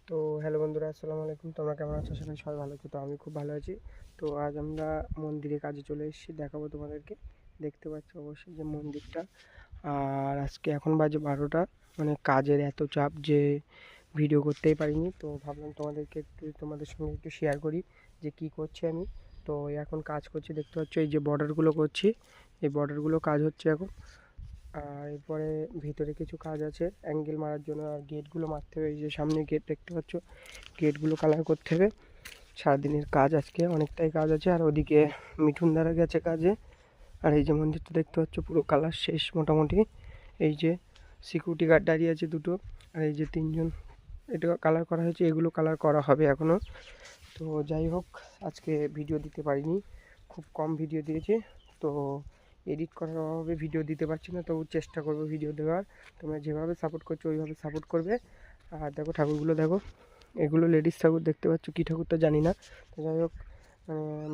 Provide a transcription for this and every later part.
তো হ্যালো বন্ধুরা, আসসালামু আলাইকুম। তোমরা কেমন আছো? আশা করি সবাই ভালো আছো। তো আমি খুব ভালো আছি। তো আজ আমরা মন্দিরে কাজে চলে এসেছি, দেখাবো তোমাদেরকে। দেখতে পাচ্ছ অবশ্যই যে মন্দিরটা। আর আজকে এখন বাজে 12টা, মানে কাজের এত চাপ যে ভিডিও করতেই পারিনি। তো ভাবলাম তোমাদের সঙ্গে একটু শেয়ার করি যে কি করছি আমি। তো এখন কাজ করছি, দেখতে পাচ্ছ এই যে বর্ডারগুলো করছি, এই বর্ডারগুলো কাজ হচ্ছে এখন। আর এরপরে ভিতরে কিছু কাজ আছে অ্যাঙ্গেল মারার জন্য, আর গেটগুলো মারতে হবে। এই যে সামনে গেট দেখতে পাচ্ছ, গেটগুলো কালার করতে হবে। সারাদিনের কাজ, আজকে অনেকটাই কাজ আছে। আর ওদিকে মিঠুন দ্বারা গেছে কাজে। আর এই যে মন্দিরটা দেখতে পাচ্ছ পুরো কালার শেষ মোটামুটি। এই যে সিকিউরিটি গার্ড দাঁড়িয়ে আছে দুটো, আর এই যে তিনজন, এটা কালার করা হয়েছে, এগুলো কালার করা হবে এখনও। তো যাই হোক, আজকে ভিডিও দিতে পারিনি, খুব কম ভিডিও দিয়েছি। তো এডিট করার অভাবে ভিডিও দিতে পারছি না, তবু চেষ্টা করবো ভিডিও দেওয়ার। তোমরা যেভাবে সাপোর্ট করছো ওইভাবে সাপোর্ট করবে। আর দেখো ঠাকুরগুলো দেখো, এগুলো লেডিস ঠাকুর, দেখতে পাচ্ছ কী ঠাকুর তা জানি না। তো যাই হোক,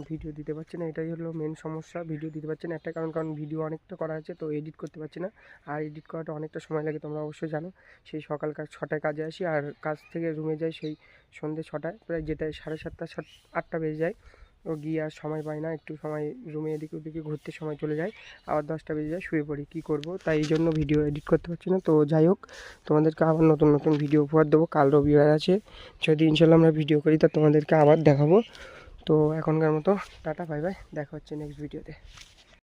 ভিডিও দিতে পারছি না, এটাই হলো মেন সমস্যা। ভিডিও দিতে পারছি না একটা কারণ ভিডিও অনেকটা করা আছে, তো এডিট করতে পারছি না। আর এডিট করাটা অনেকটা সময় লাগে, তোমরা অবশ্যই জানো। সেই সকাল 6টায় কাজে আসি, আর কাজ থেকে রুমে যাই সেই সন্ধ্যে 6টায়, প্রায় যেটা 7:30 8টা বেজে যায়। ও গিয়ে আর সময় পাই না, একটু সময় রুমে এদিকে ওদিকে ঘুরতে সময় চলে যায়। আবার 10টা বেজে যায়, শুয়ে পড়ি। কী করব, তাই এই জন্য ভিডিও এডিট করতে পারছি না। তো যাই হোক, তোমাদেরকে আবার নতুন নতুন ভিডিও উপহার দেবো। কাল রবিবার আছে, যদি ইনশাল্লাহ আমরা ভিডিও করি তা তোমাদেরকে আবার দেখাবো। তো এখনকার মতো টাটা, বাই বাই, দেখা হচ্ছে নেক্সট ভিডিওতে।